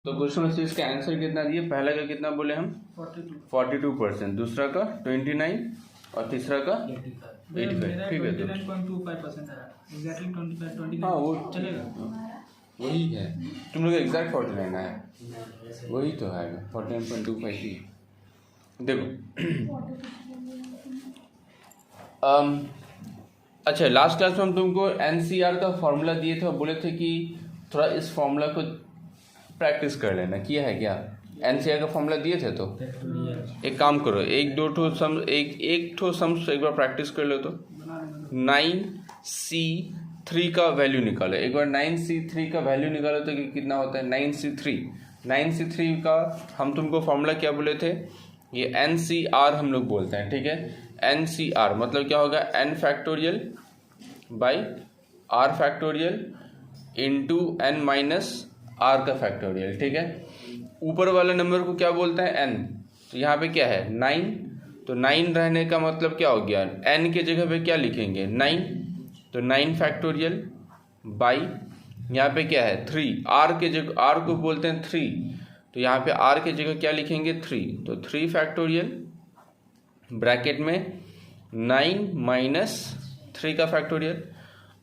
तो क्वेश्चन से इसका आंसर कितना दिए? पहला का कितना बोले हम? 42%, दूसरा का 29 और तीसरा का 85। ठीक है, 29.25% है एग्जैक्टली 29 हाँ वो चलेगा। वही है। तुम लोग एग्जैक्ट 49 आया, वही तो है 49.25 ही। देखो अच्छा, लास्ट क्लास में हम तुमको एनसीआर का फॉर्मूला दिए थे और बोले थे कि थोड़ा इस फॉर्मूला को प्रैक्टिस कर लेना। किया है क्या? एनसीआर का फॉर्मूला दिए थे तो एक काम करो, एक ठो सम्स एक बार प्रैक्टिस कर लो। तो 9C3 का वैल्यू निकालो एक बार। 9C3 का वैल्यू निकालो तो कितना होता है? 9C3 का हम तुमको फॉर्मूला क्या बोले थे? ये NCR हम लोग बोलते हैं। ठीक है, NCR मतलब क्या होगा? n factorial by r factorial into n minus r का फैक्टोरियल। ठीक है, ऊपर वाले नंबर को क्या बोलते हैं? n। तो यहाँ पे क्या है? 9। तो 9 रहने का मतलब क्या हो गया? n के जगह पे क्या लिखेंगे? 9। तो 9 फैक्टोरियल बाई यहाँ पे क्या है? 3। r के जगह r को बोलते हैं 3, तो यहाँ पे r के जगह क्या लिखेंगे? 3। तो 3 फैक्टोरियल ब्रैकेट में 9 माइनस 3 का फैक्टोरियल।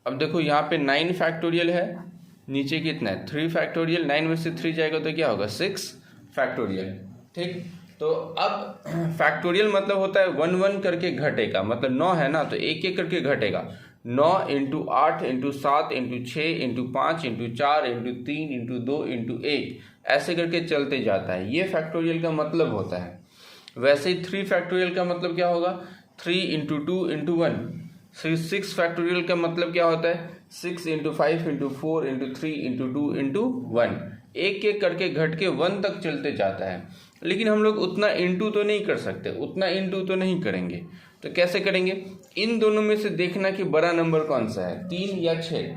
अब देखो यहाँ पे 9 फैक्टोरियल है, नीचे कितना है? 3 फैक्टोरियल। 9 में से 3 जाएगा तो क्या होगा? 6 फैक्टोरियल। ठीक, तो अब फैक्टोरियल मतलब होता है 1 1 करके घटेगा, मतलब 9 है ना तो एक एक करके घटेगा। 9 into 8 into 7 into 6 into 5 into 4 into 3 into 2 into 1 ऐसे करके चलते जाता है। ये फैक्टोरियल का मतलब होता है। वैसे ही 3 फैक्टोरियल का मतलब क्या होगा? 3 इंटू 2 इंटू 1। 6 फैक्टोरियल का मतलब क्या होता है? 6 into 5 into 4 into 3 into 2 into 1। एक एक करके घट के 1 तक चलते जाता है। लेकिन हम लोग उतना इंटू तो नहीं कर सकते, उतना इंटू तो नहीं करेंगे। तो कैसे करेंगे? इन दोनों में से देखना कि बड़ा नंबर कौन सा है, 3 या 6।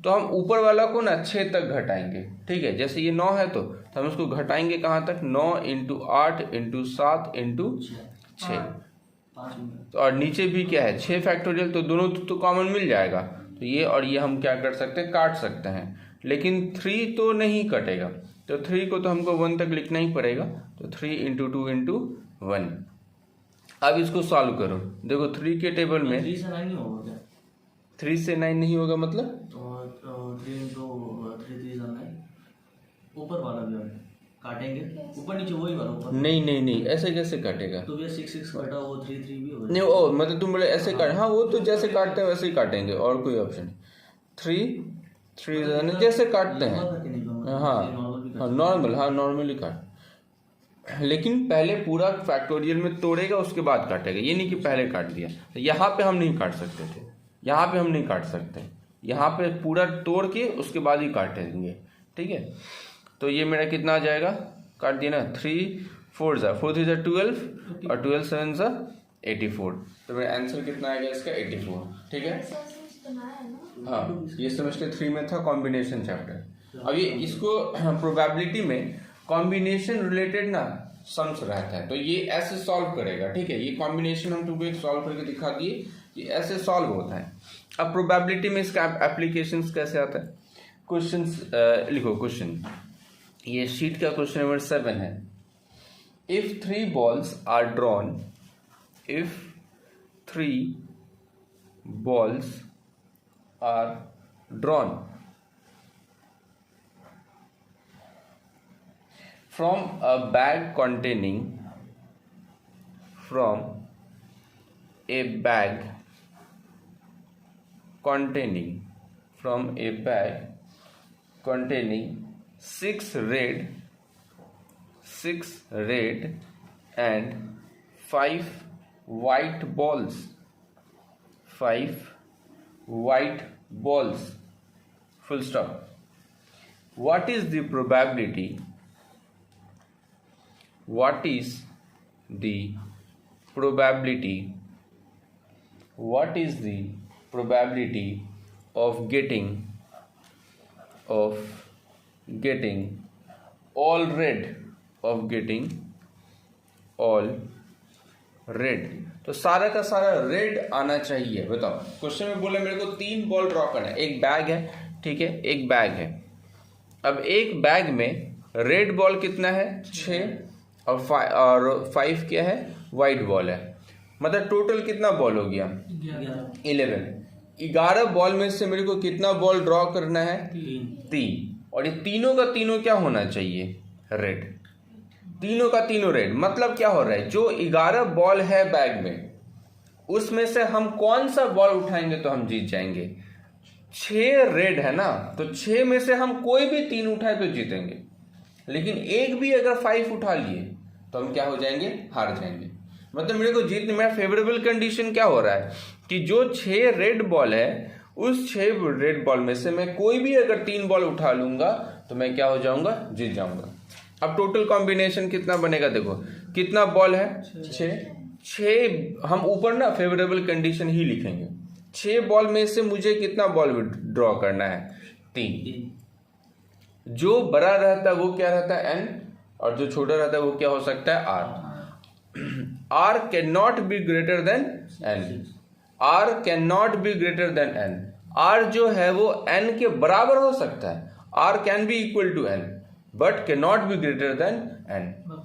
तो हम ऊपर वाला को ना 6 तक घटाएंगे। ठीक है, जैसे ये 9 है तो हम उसको घटाएंगे कहाँ तक? 9 इंटू 8 इंटू 7 इंटू 6। तो और नीचे भी क्या है? 6 फैक्टोरियल। तो दोनों तो कॉमन मिल जाएगा। तो ये और ये हम क्या कर सकते हैं? काट सकते हैं। लेकिन 3 तो नहीं कटेगा, तो 3 को तो हमको 1 तक लिखना ही पड़ेगा। तो 3 इंटू 2 इंटू 1। अब इसको सॉल्व करो। देखो 3 के टेबल में 3 से 9 नहीं होगा क्या? 3 से 9 नहीं होगा मतलब? तो 3 इंटू 3 9 ऊपर वाला भी काटेंगे, ऊपर नीचे वही वाला ऊपर। नहीं ऐसे कैसे काटेगा? तो ये 6 6 कटा वो 3 3 भी हो नहीं ओ मतलब तुम बोले ऐसे काट। हाँ वो तो जैसे काटते हैं वैसे ही काटेंगे, और कोई ऑप्शन नहीं। 3 जैसे काटते हैं। हाँ नॉर्मल, हाँ नॉर्मली काट। लेकिन पहले पूरा फैक्टोरियल में तोड़ेगा उसके बाद काटेगा, ये नहीं कि पहले काट दिया। यहाँ पे हम नहीं काट सकते थे, यहाँ पे हम नहीं काट सकते। यहाँ पे पूरा तोड़ के उसके बाद ही काटेंगे। ठीक है, तो ये मेरा कितना आ जाएगा? काट दिया ना। 3 4 ज़ा 4 3 ज़ा 12 और 12 7 ज़ा 84। तो मेरा आंसर कितना आएगा इसका? 84। ठीक है, हाँ ये सेमेस्टर 3 में था कॉम्बिनेशन चैप्टर। अब ये इसको प्रोबेबिलिटी में कॉम्बिनेशन रिलेटेड ना सम्स रहता है, तो ये ऐसे सॉल्व करेगा। ठीक है, ये कॉम्बिनेशन हम तुमको एक सॉल्व करके दिखा दिए, ये ऐसे सॉल्व होता है। अब प्रोबेबिलिटी में इसका एप्लीकेशन कैसे आता है? क्वेश्चन लिखो। क्वेश्चन ये शीट का क्वेश्चन नंबर 7 है। If 3 balls are drawn, if 3 balls are drawn from a bag containing six red and 5 white balls, full stop. What is the probability of getting all red? तो सारा का सारा red आना चाहिए। बताओ, question में बोले मेरे को 3 बॉल ड्रॉ करना है। एक बैग है, ठीक है, एक बैग है। अब एक बैग में रेड बॉल कितना है 6 और 5 क्या है वाइट बॉल है, मतलब टोटल कितना बॉल हो गया 11 बॉल में से मेरे को कितना बॉल ड्रॉ करना है 3 और ये तीनों का तीनों क्या होना चाहिए रेड, तीनों का तीनों रेड। मतलब क्या हो रहा है जो 11 बॉल है बैग में उसमें से हम कौन सा बॉल उठाएंगे तो हम जीत जाएंगे, 6 रेड है ना, तो 6 में से हम कोई भी 3 उठाए तो जीतेंगे, लेकिन एक भी अगर 5 उठा लिए तो हम क्या हो जाएंगे हार जाएंगे। मतलब मेरे को जीतने में फेवरेबल कंडीशन क्या हो रहा है कि जो 6 रेड बॉल है उस 6 रेड बॉल में से मैं कोई भी अगर 3 बॉल उठा लूंगा तो मैं क्या हो जाऊंगा जीत जाऊंगा। अब टोटल कॉम्बिनेशन कितना बनेगा, देखो कितना बॉल है 6 हम ऊपर ना फेवरेबल कंडीशन ही लिखेंगे, 6 बॉल में से मुझे कितना बॉल ड्रॉ करना है 3, जो बड़ा रहता है वो क्या रहता है n और जो छोटा रहता है वो क्या हो सकता है r। r can B greater than n, r can not be greater than n, r जो है वो n के बराबर हो सकता है, r can be equal to n but can not be greater than n,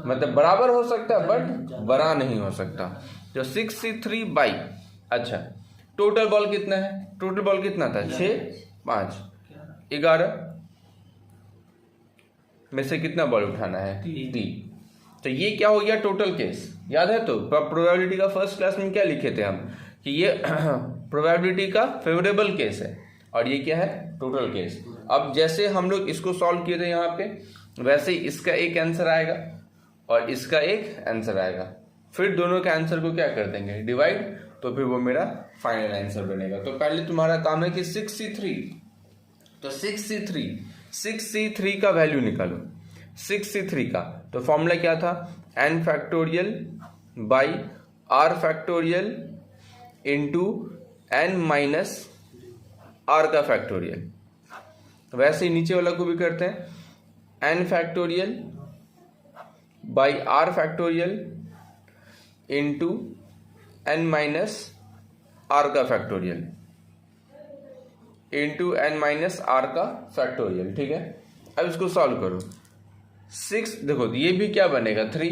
मतलब बराबर हो सकता है बट बड़ा नहीं हो सकता। जो 6c3 बाई, अच्छा टोटल बॉल कितना है, टोटल बॉल कितना था 6 5 11 में से कितना बॉल उठाना है 3, तो ये क्या हो गया टोटल केस, याद है तो प्रोबेबिलिटी का फर्स्ट क्लास में क्या लिखे थे हम कि ये प्रोबेबिलिटी का फेवरेबल केस है और ये क्या है टोटल केस। अब जैसे हम लोग इसको सॉल्व किए थे यहाँ पे वैसे ही इसका एक आंसर आएगा और इसका एक आंसर आएगा, फिर दोनों के आंसर को क्या कर देंगे डिवाइड, तो फिर वो मेरा फाइनल आंसर बनेगा। तो पहले तुम्हारा काम है कि 6c3, तो 6c3 का वैल्यू निकालो, 6c3 का तो फॉर्मूला क्या था n factorial by r factorial into n minus r का फैक्टोरियल। वैसे ही नीचे वाला को भी करते हैं n factorial by r factorial into n minus r का factorial into n minus r का फैक्टोरियल, ठीक है। अब इसको सॉल्व करो, 6 देखो ये भी क्या बनेगा 3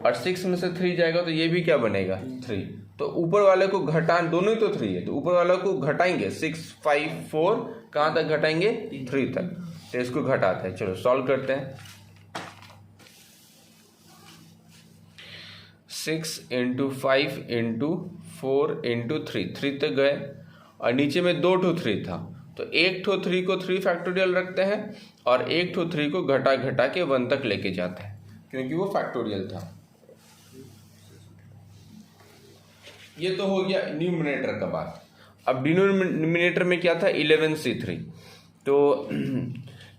और 6 में से 3 जाएगा तो ये भी क्या बनेगा 3, तो ऊपर वाले को घटा, दोनों ही तो 3 है तो ऊपर वाले को घटाएंगे 6 5 4 कहाँ तक घटाएंगे 3 तक, तो इसको घटाते हैं। चलो सॉल्व करते हैं, 6 इंटू 5 इंटू 4 इंटू 3 तक गए और नीचे में 2 ठो 3 था तो एक ठो 3 को 3 फैक्टोरियल रखते हैं और एक ठो 3 को घटा घटा के 1 तक लेके जाते हैं क्योंकि वो फैक्टोरियल था। ये तो हो गया न्यूमरेटर का बात। अब डिनोमिनेटर में क्या था 11c3, तो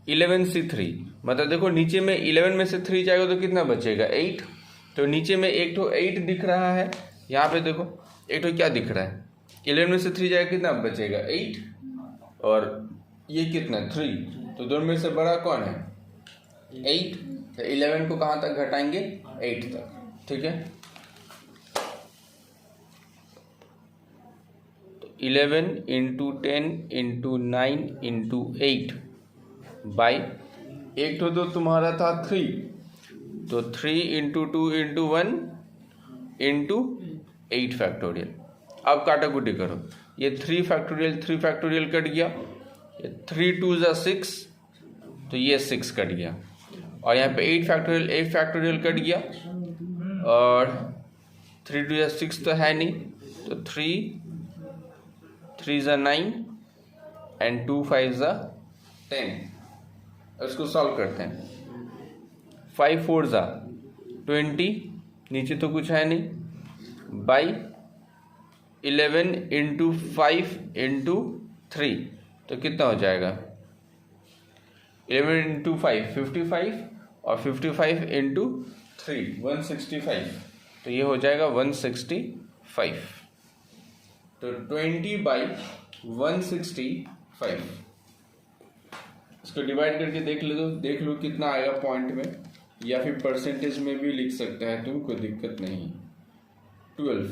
11c3 मतलब देखो नीचे में 11 में से 3 जाएगा तो कितना बचेगा 8, तो नीचे में एक ठो 8 दिख रहा है, यहाँ पे देखो एक ठो क्या दिख रहा है 11 में से 3 जाएगा कितना बचेगा 8 और ये कितना 3, तो दोनों में से बड़ा कौन है 8, तो 11 को कहाँ तक घटाएंगे 8 तक, ठीक है। तो 11 इंटू 10 इंटू 9 इंटू 8 बाई एक तो तुम्हारा था 3, तो 3 इंटू 2 इंटू 1 इंटू 8 फैक्टोरियल। अब काटाकुटी करो, ये 3 फैक्टोरियल कट गया, ये 3 2 ज़ा 6 तो ये 6 कट गया और यहाँ पे 8 फैक्टोरियल कट गया और 3 2 ज़ा 6 तो है नहीं, तो 3 ज़ा 9 एंड 2 5 ज़ा 10। इसको सॉल्व करते हैं, 5 4 ज़ा 20, नीचे तो कुछ है नहीं, बाई 11 इंटू 5 इंटू 3 तो कितना हो जाएगा 11 इंटू 5 55 और 55 इंटू 3 165, तो ये हो जाएगा 165, तो 20 बाई 165। इसको डिवाइड करके देख लो कितना आएगा पॉइंट में, या फिर परसेंटेज में भी लिख सकते हैं तुम, कोई दिक्कत नहीं। 12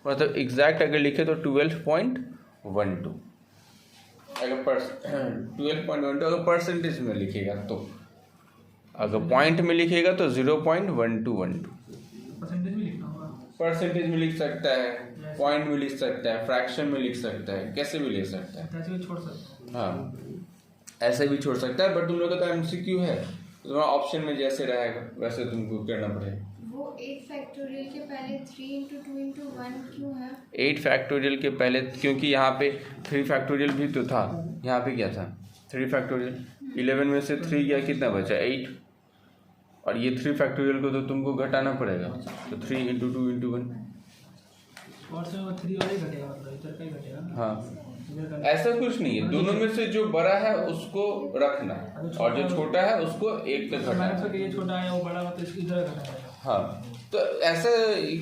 मतलब एग्जैक्ट अगर लिखे तो 12.12, अगर 12.12 अगर परसेंटेज में लिखेगा तो। अगर पॉइंट में लिखेगा तो 0.1212। परसेंटेज में लिखना होगा। परसेंटेज में लिख सकता है, पॉइंट में लिख सकता है, फ्रैक्शन में लिख सकता है, कैसे भी लिख सकता है। ऐसे भी छोड़ सकते हैं। हाँ, ऐसे भी छोड़ सकता है, बट तुम लोग का तो एमसीक्यू है, तो तुम्हारा ऑप्शन में जैसे रहेगा वैसे तुमको करना पड़ेगा। वो 8 फैक्टोरियल के पहले 3 into 2 into 1 क्यों है? 8 फैक्टोरियल के पहले, क्योंकि यहाँ पे 3 फैक्टोरियल भी तो था। यहाँ पे क्या था? 3 फैक्टोरियल। 11 में से 3 गया, कितना बचा? 8। और ये 3 फैक्टोरियल को तो तुमको घटाना पड़ेगा, तो 3 into 2 into 1। और से वो 3 और ही घटेगा, मतलब इधर का ही घटेगा ना। हाँ, इधर का ऐसा कुछ नहीं है, दोनों में से जो बड़ा है उसको रखना और जो छोटा है उसको एक तक तो मैंने घटाना। सोचा ये छोटा है वो बड़ा, मतलब इसको इधर घटाना। हाँ, तो ऐसा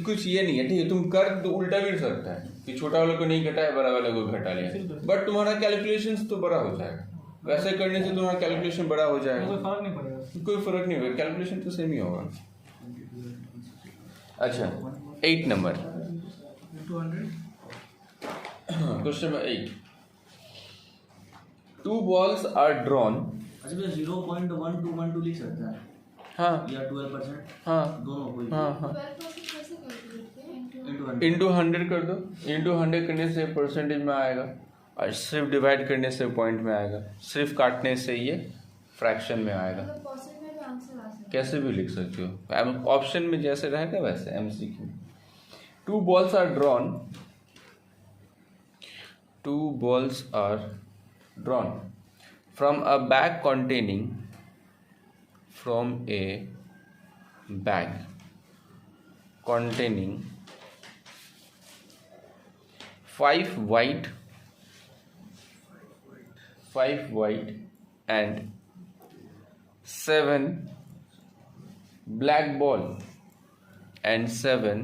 कुछ ये नहीं है, ठीक है। तुम कर तो उल्टा भी सकता है कि छोटा वाले को नहीं घटाया, बड़ा वाले को घटा लिया, बट तुम्हारा कैलकुलेशन तो बड़ा हो जाएगा। वैसे करने से तुम्हारा कैलकुलेशन बड़ा हो जाएगा, कोई फर्क नहीं पड़ेगा। कोई फर्क नहीं होगा, कैलकुलेशन तो सेम ही होगा। अच्छा, 8 number 200। Question number 8। 2 balls are drawn। अच्छा भैया 0.1212 लिख सकता है हाँ या 12%, हाँ दोनों कोई। हाँ हाँ, 12% कैसे कैलकुलेट करें? इंटू 100। इंटू 100 कर दो। इंटू 100 करने से परसेंटेज में आएगा, और सिर्फ डिवाइड करने से पॉइंट में आएगा, सिर्फ काटने से ये फ्रैक्शन में आएगा। मतलब परसेंट में भी आंसर आ सकता है। कैसे भी लिख सकते हो, ऑप्शन में जैसे रहेगा वैसे MCQ. 2 balls are drawn। 2 balls are drawn from a bag containing, from a bag containing 5 white and 7 black ball and 7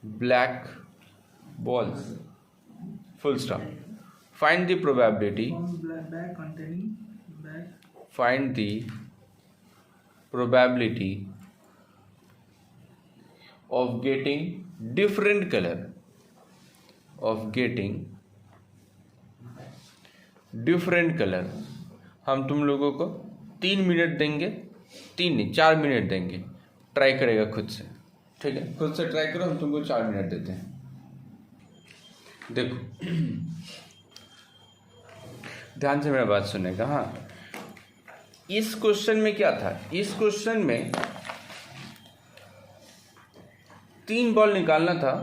black balls, full stop. Find the probability, bag containing bag find the probability of getting different color, of getting different color। हम तुम लोगों को 3 minute देंगे, 3 नहीं 4 minute देंगे, try करेगा खुद से, ठीक है। खुद से ट्राई करो, हम तुमको 4 मिनट देते हैं। देखो ध्यान से मेरा बात सुनेगा। हाँ, इस क्वेश्चन में क्या था? इस क्वेश्चन में 3 बॉल निकालना था,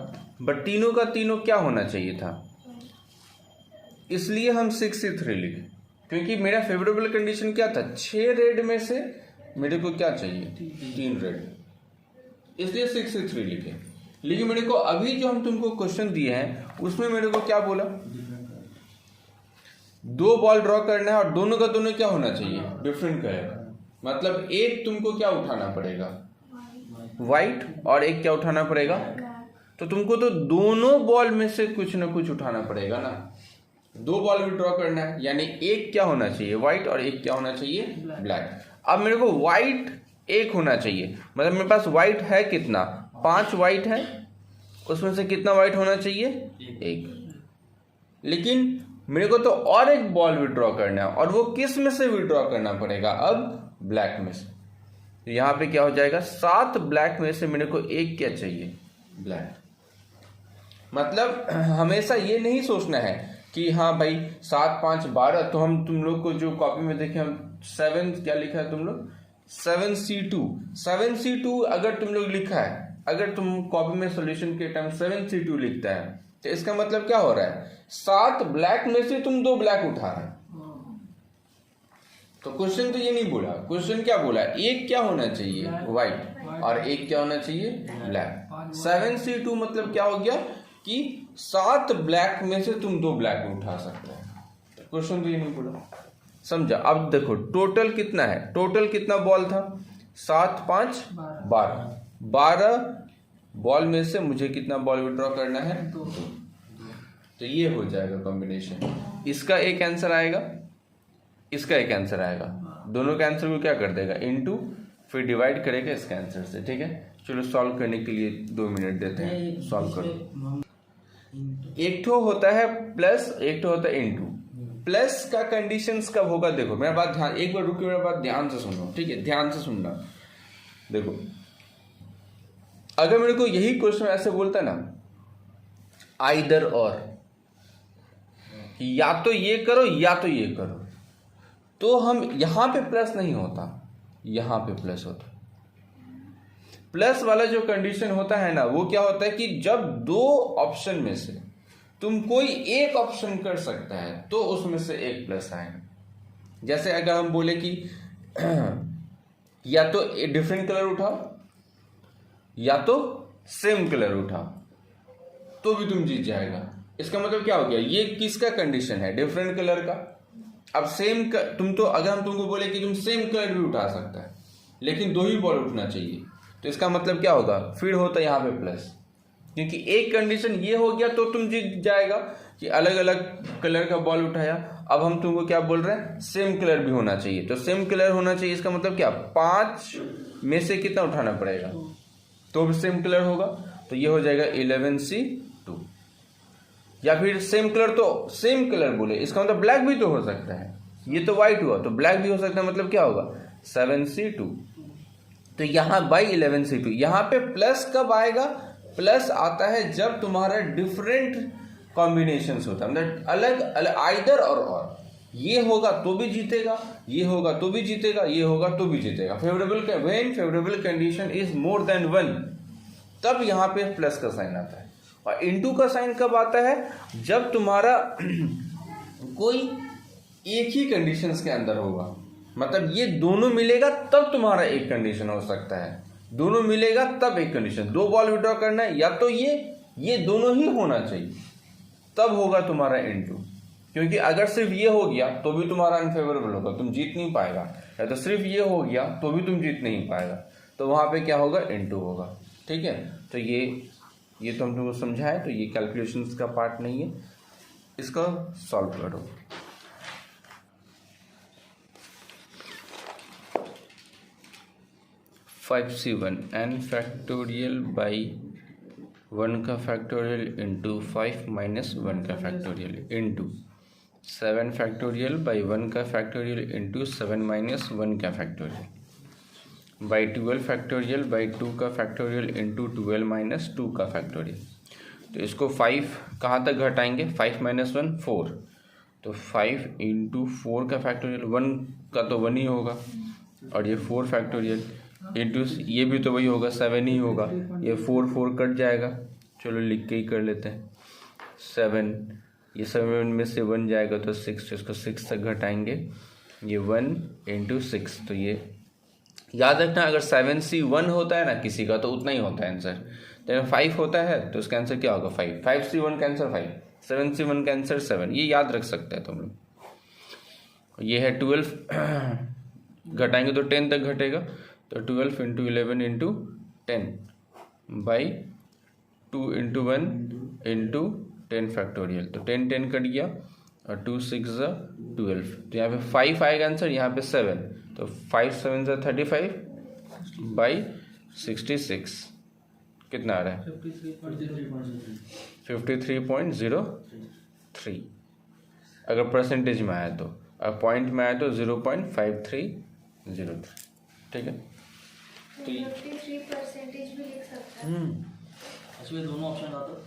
बट तीनों का तीनों क्या होना चाहिए था, इसलिए हम 63 लिखे, क्योंकि मेरा फेवरेबल कंडीशन क्या था? 6 रेड में से मेरे को क्या चाहिए? 3 रेड, इसलिए 63 लिखे। लेकिन मेरे को अभी जो हम तुमको क्वेश्चन दिए हैं उसमें मेरे को क्या बोला? 2 बॉल ड्रॉ करना है और दोनों का दोनों क्या होना चाहिए? Different colour. मतलब एक तुमको क्या उठाना पड़ेगा? व्हाइट, और एक क्या उठाना पड़ेगा? तो तुमको तो दोनों बॉल में से कुछ ना कुछ उठाना पड़ेगा ना। 2 बॉल भी ड्रॉ करना है, यानी एक क्या होना चाहिए? व्हाइट, और एक क्या होना चाहिए? ब्लैक। अब मेरे को व्हाइट एक होना चाहिए, मतलब मेरे पास व्हाइट है कितना? 5 व्हाइट है, उसमें से कितना व्हाइट होना चाहिए? 1। लेकिन मेरे को तो और एक बॉल विड्रॉ करना है, और वो किस में से विड्रॉ करना पड़ेगा? अब ब्लैक में से। तो यहाँ पे क्या हो जाएगा? 7 ब्लैक में से मेरे को एक क्या चाहिए? ब्लैक। मतलब हमेशा ये नहीं सोचना है कि हाँ भाई 7 5 12, तो हम तुम लोग को जो कॉपी में देखे हम 7 क्या लिखा है तुम लोग? 7C2। 7C2 अगर तुम लोग लिखा है, अगर तुम कॉपी में सॉल्यूशन के टाइम 7C2 लिखता है, तो इसका मतलब क्या हो रहा है? 7 ब्लैक में से तुम 2 ब्लैक उठा रहे। तो क्वेश्चन तो ये नहीं बोला, क्वेश्चन क्या बोला? एक क्या होना चाहिए? व्हाइट, और एक क्या होना चाहिए? ब्लैक। 7C2 मतलब क्या हो गया कि 7 ब्लैक में से तुम 2 ब्लैक उठा सकते हो। तो क्वेश्चन तो ये नहीं बोला, समझा? अब देखो टोटल कितना है? टोटल कितना बॉल था? 7 5 12। 12 बॉल में से मुझे कितना बॉल विड्रॉ करना है? 2। तो ये हो जाएगा कॉम्बिनेशन। इसका एक आंसर आएगा, इसका एक आंसर आएगा, दोनों के आंसर को क्या कर देगा? इनटू, फिर डिवाइड करेगा इसके आंसर से, ठीक है। चलो सॉल्व करने के लिए 2 मिनट देते हैं, सॉल्व करो। एक ठो होता है प्लस, एक ठो होता है इनटू। प्लस का कंडीशंस कब होगा, देखो मेरा बात ध्यान, एक बार रुकिए, मेरा बात ध्यान से सुनो, ठीक है, ध्यान से सुनना। देखो अगर मेरे को यही क्वेश्चन ऐसे बोलता ना, आइदर और, या तो ये करो या तो ये करो, तो हम यहां पे प्लस नहीं होता, यहां पे प्लस होता। प्लस वाला जो कंडीशन होता है ना, वो क्या होता है कि जब दो ऑप्शन में से तुम कोई एक ऑप्शन कर सकता है तो उसमें से एक प्लस आएगा। जैसे अगर हम बोले कि या तो डिफरेंट कलर उठाओ या तो सेम कलर उठाओ, तो भी तुम जीत जाएगा। इसका मतलब क्या हो गया, ये किसका कंडीशन है, डिफरेंट कलर का। अब तुम तो, अगर हम तुमको बोले कि तुम सेम कलर भी उठा सकता है लेकिन दो ही बॉल उठना चाहिए, तो इसका मतलब क्या होगा, फिर होता यहाँ पे प्लस, क्योंकि एक कंडीशन ये हो गया तो तुम जीत जाएगा कि अलग अलग कलर का बॉल उठाया। अब हम तुमको क्या बोल रहे हैं, सेम कलर भी होना चाहिए, तो सेम कलर होना चाहिए, इसका मतलब क्या, 5 में से कितना उठाना पड़ेगा, तो भी सेम कलर होगा, तो ये हो जाएगा 11C2। या फिर सेम कलर, तो सेम कलर बोले, इसका मतलब ब्लैक भी तो हो सकता है, ये तो व्हाइट हुआ तो ब्लैक भी हो सकता है, मतलब क्या होगा 7C2। तो यहाँ बाई 11C2, यहाँ पे प्लस कब आएगा, प्लस आता है जब तुम्हारा डिफरेंट कॉम्बिनेशंस होता है, मतलब अलग अलग, आइदर और ये होगा तो भी जीतेगा, ये होगा तो भी जीतेगा, ये होगा तो भी जीतेगा। When favourable condition is more than 1, तब यहाँ पे प्लस का साइन आता है। और इनटू का साइन कब आता है, जब तुम्हारा कोई एक ही कंडीशंस के अंदर होगा, मतलब ये दोनों मिलेगा तब तुम्हारा एक कंडीशन हो सकता है, दोनों मिलेगा तब एक कंडीशन, 2 बॉल विड्रॉ करना है, या तो ये दोनों ही होना चाहिए, तब होगा तुम्हारा इनटू। क्योंकि अगर सिर्फ ये हो गया तो भी तुम्हारा अनफेवरेबल होगा, तुम जीत नहीं पाएगा, या तो सिर्फ ये हो गया तो भी तुम जीत नहीं पाएगा, तो वहां पे क्या होगा, इनटू होगा। ठीक है, तो ये तो हम तुमको समझाए, तो ये कैलकुलेशंस का पार्ट नहीं है, इसको सॉल्व करो। Five C1 n factorial by 1 का फैक्टोरियल इंटू 5 माइनस 1 का फैक्टोरियल इंटू 7 फैक्टोरियल बाई 1 का फैक्टोरियल इंटू 7 माइनस 1 का फैक्टोरियल बाई 12 फैक्टोरियल बाई 2 का फैक्टोरियल इंटू 12 माइनस 2 का फैक्टोरियल। तो इसको 5 कहाँ तक घटाएंगे, 5 माइनस 1 4, तो 5 इंटू 4 का फैक्टोरियल, 1 का तो 1 ही होगा, और ये 4 फैक्टोरियल इंटू ये भी तो वही होगा, 7 ही होगा, ये 4 कट जाएगा, चलो लिख के ही कर लेते हैं, 7, ये 7 में से 1 जाएगा तो 6, इसको 6 तक घटाएंगे, ये 1 इंटू 6, तो ये याद रखना, अगर 7C1 होता है ना किसी का तो उतना ही होता है आंसर, तो 5 होता है तो इसका आंसर क्या होगा 5, 5C1 का आंसर 5, 7C1 का आंसर 7, ये याद रख सकते हैं तुम लोग। ये है 12 घटाएंगे तो 10 तक घटेगा, तो 12 into 11 into 10 by 2 into 1 into 10 factorial, तो 10 कट गया, और 2 6 12, तो यहाँ पे 5 आएगा आंसर, यहाँ पे 7, तो 5 7 35 बाई 66, कितना आ रहा है 53.03। अगर परसेंटेज में आया तो, अगर पॉइंट में आया तो 0.5303। ठीक है, तो 53% भी लिख सकता है। इसमें दोनों ऑप्शन आता है,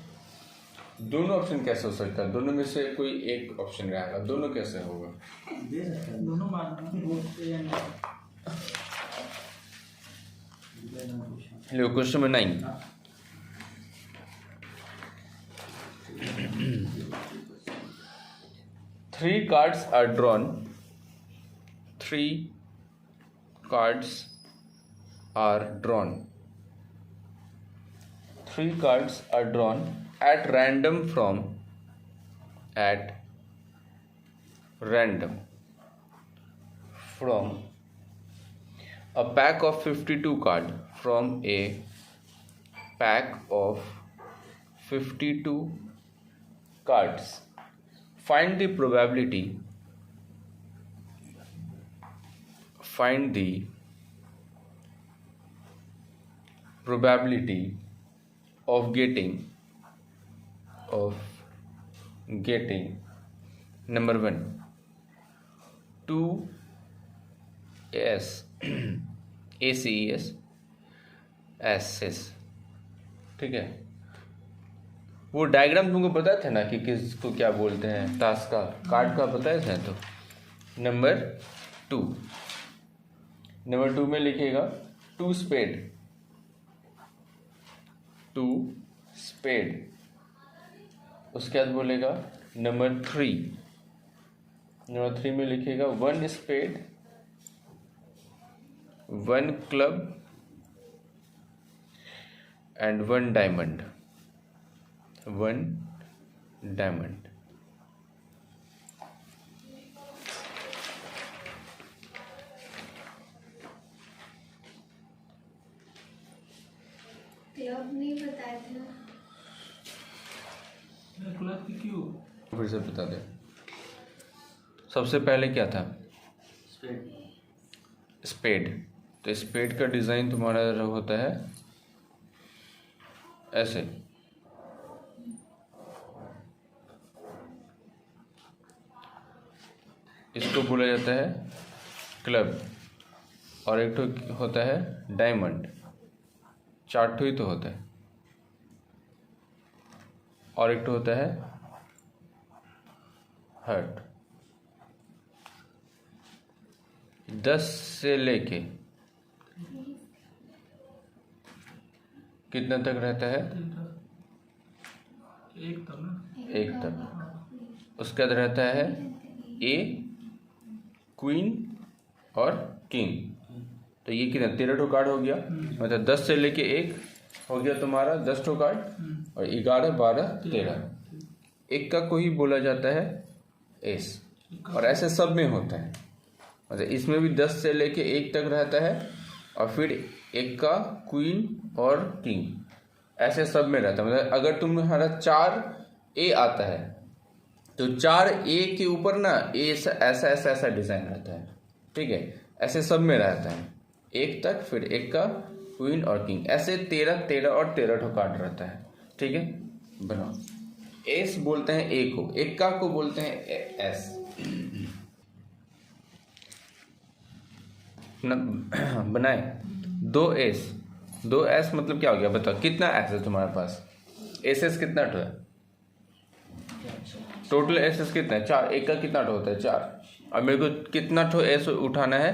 दोनों ऑप्शन कैसे हो सकता है, दोनों में से कोई एक ऑप्शन रहेगा, दोनों कैसे होगा, दे सकते हैं दोनों मारना। लो question number 9, three cards are drawn, 3 cards are drawn, 3 cards are drawn at random from a pack of 52 card, from a pack of 52 cards. Find the probability of getting number 1 two ace ACES ace, ठीक है। वो diagram तुमको पता था ना कि किसको क्या बोलते हैं, टास्क का कार्ड का पता है तो नंबर 2 में लिखिएगा 2 स्पेड, उसके बाद बोलेगा नंबर 3 में लिखिएगा 1 spade, 1 club and 1 diamond, 1 diamond. Club नहीं बताया था। क्लब की क्यों? फिर से बता दे। सबसे पहले क्या था? स्पेड। तो स्पेड का डिजाइन तुम्हारा होता है ऐसे, इसको बोला जाता है क्लब, और एक तो होता है डायमंड, 4 ही तो होता है, और एक तो होता है हर्ट। 10 से लेके कितना तक रहता है? एक तक। उसके बाद रहता है ए, क्वीन और किंग। तो ये कितना 13 कार्ड हो गया, मतलब 10 से लेके 1 हो गया तुम्हारा 10 कार्ड, और 11, 12, 13। एक का कोई बोला जाता है एस, और ऐसे सब में होता है। मतलब इसमें भी 10 से लेके 1 तक रहता है, और फिर एक का क्वीन और किंग, ऐसे सब में रहता है। मतलब अगर तुम्हारा 4A आता है तो 4A के ऊपर ना ऐसा ऐसा डिजाइन रहता है, ठीक है। ऐसे सब में रहता है 1 तक, फिर एक का क्वीन और किंग, ऐसे 13 और 13 कार्ड रहता है, ठीक है। बनाओ। एस बोलते हैं ए को, एक का को बोलते हैं एस। बनाए 2S मतलब क्या हो गया बताओ, कितना एस है तुम्हारे पास? एस कितना ठो है? टोटल एस कितना है? 4। एक का कितना ठो होता है? 4। और मेरे को कितना ठो एस उठाना है?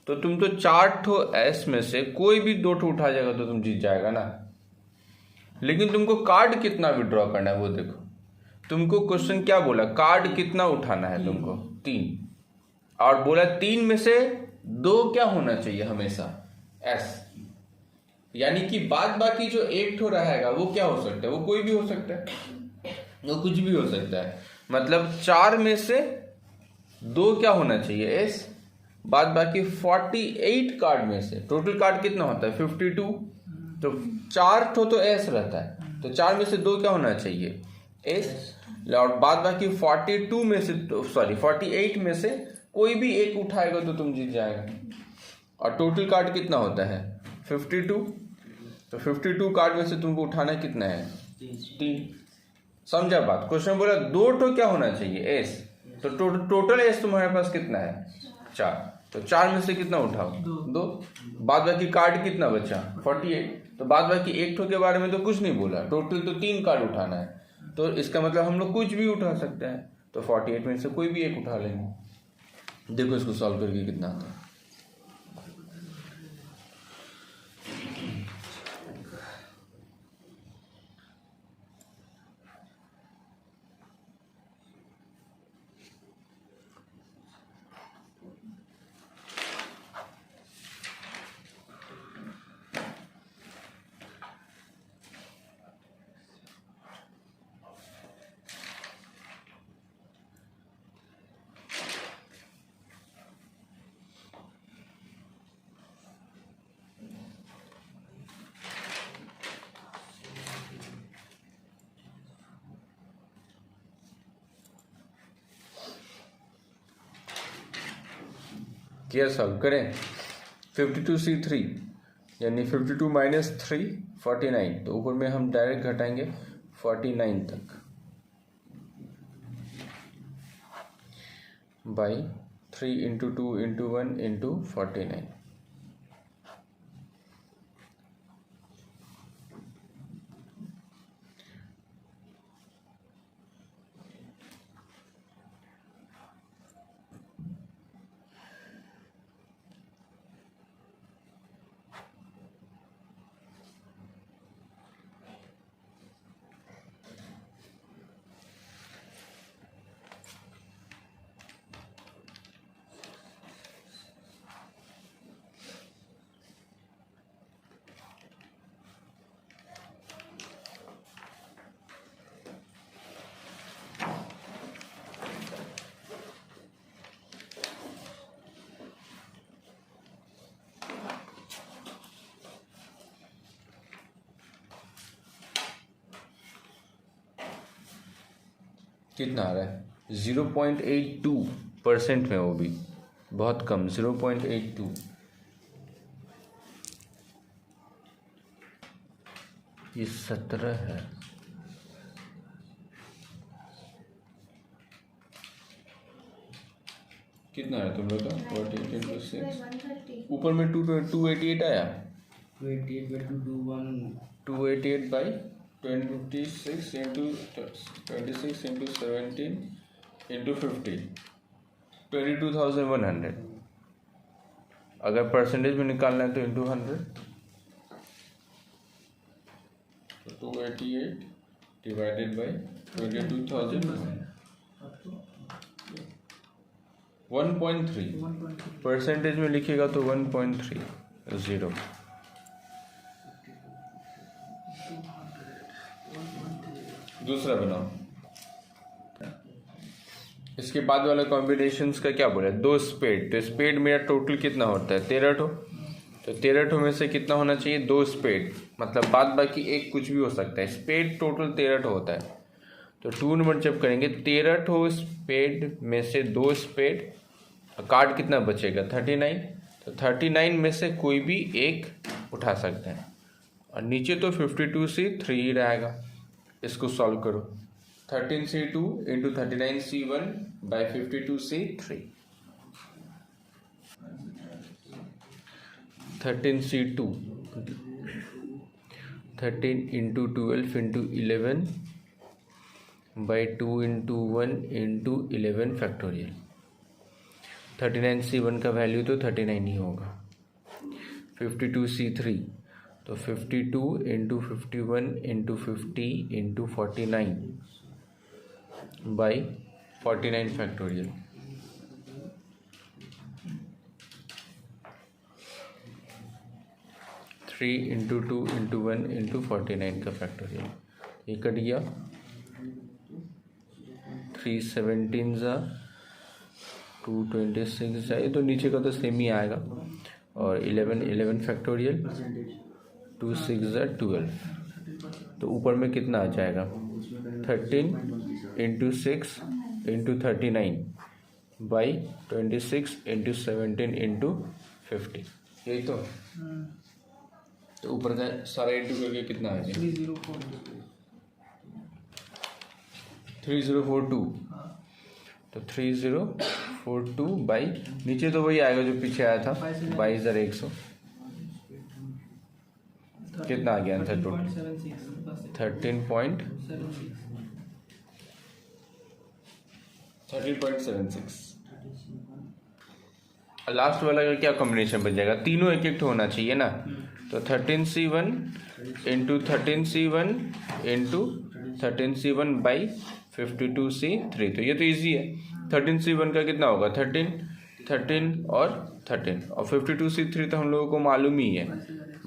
तो तुम तो 4 ठो एस में से कोई भी 2 ठो उठा जाएगा तो तुम जीत जाएगा ना। लेकिन तुमको कार्ड कितना विड्रॉ करना है वो देखो। तुमको क्वेश्चन क्या बोला, कार्ड कितना उठाना है तुमको? 3। और बोला 3 में से 2 क्या होना चाहिए हमेशा? एस। यानी कि बाद बाकी जो 1 ठो रहेगा वो क्या हो सकता है? वो कोई भी हो सकता है, वो कुछ भी हो सकता है। मतलब 4 में से 2 क्या होना चाहिए? एस। बाद बाकी 48 कार्ड में से टोटल कार्ड कितना होता है? 52। तो 4 ठो तो एस रहता है, तो 4 में से 2 क्या होना चाहिए? एस। और बाद बाकी 42 में से 48 में से कोई भी एक उठाएगा तो तुम जीत जाएगा। और टोटल कार्ड कितना होता है? 52। तो 52 कार्ड में से तुमको उठाना कितना है? 3। समझा बात? क्वेश्चन बोला 2 ठो क्या होना चाहिए? एस। तो टोटल एस तुम्हारे पास कितना है? 4। तो 4 में से कितना उठाओ? 2। बाद बाकी कार्ड कितना बचा? 48। तो बाद बाकी 1 ठो के बारे में तो कुछ नहीं बोला, टोटल तो 3 कार्ड उठाना है। तो इसका मतलब हम लोग कुछ भी उठा सकते हैं, तो 48 में से कोई भी एक उठा लेंगे। देखो इसको सॉल्व करके कितना आता है। क्या सॉल्व करें? 52C3 यानी 52 माइनस 3 49। तो ऊपर में हम डायरेक्ट घटाएंगे 49 तक बाई 3 इंटू 2 इंटू 1 इंटू 49। कितना आ रहा है? 0.82% में, वो भी बहुत कम, 0.82। ये 17 है। कितना है तुम लोग का? 48 into 6 ऊपर में 288 आया। 288 by 26 into 26 into 17 into 50, 22,100। अगर परसेंटेज में निकालना है तो इंटू 100, तो 288 डिवाइडेड बाई 22,000, 1.3। परसेंटेज में लिखेगा तो 1.30। दूसरा बनाओ। इसके बाद वाला कॉम्बिनेशंस का क्या बोला? 2 स्पेड। तो स्पेड मेरा टोटल कितना होता है? 13 ठो। तो 13 ठो में से कितना होना चाहिए? 2 स्पेड, मतलब बाद बाकी एक कुछ भी हो सकता है। स्पेड टोटल 13 ठो होता है। तो 2 नंबर जब करेंगे 13 ठो स्पेड में से 2 स्पेड, कार्ड कितना बचेगा? 39। तो 39 में से कोई भी एक उठा सकते हैं। और नीचे तो 52C3 ही रहेगा। इसको सॉल्व करो। 13C2 into 39C1 by 52C3। 13C2 13 into 12 into 11 by 2 into 1 into 11 factorial. 39C1 का वैल्यू तो 39 ही होगा। 52C3 तो 52 into 51 into 50 into 49 by 49 factorial. 3 into 2 into 1 into 49 का फैक्टोरियल। ये कट गया। 3 17 जा 226 जाए, तो नीचे का तो सेम ही आएगा। और 11 फैक्टोरियल 2 6 जा 12। तो ऊपर में कितना आ जाएगा? 13 into 6 into 39 by 26 into 17 into 50। यही तो ऊपर का सारा इंटू करके कितना आ जाएगा? 3042। तो 3042 बाई नीचे तो वही आएगा जो पीछे आया था, 22,100। कितना आ गया आंसर टोटल? 13.76। लास्ट वाला का क्या कॉम्बिनेशन बन जाएगा? तीनों एक एक होना चाहिए ना। तो 13C1 into 13C1 into 13C1 by 52C3। तो ये तो इजी है। 13C1 का कितना होगा? 13 और 13, और 52C3 तो हम लोगों को मालूम ही है,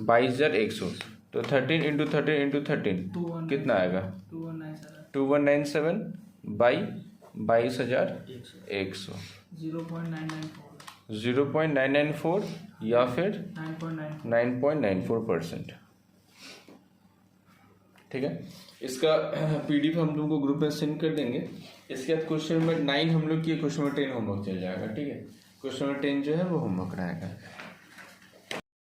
22,100। तो 13 इंटू 13 इंटू 13 कितना आएगा? 2197 बाई 22,100। 0.994 या फिर 9.94%। ठीक है। इसका PDF हम तुमको ग्रुप में सेंड कर देंगे। इसके बाद क्वेश्चन नंबर 9 हम लोग किए, क्वेश्चन नंबर 10 होमवर्क चल जाएगा। ठीक है। क्वेश्चन नंबर 10 जो है वो होमवर्क रहेगा।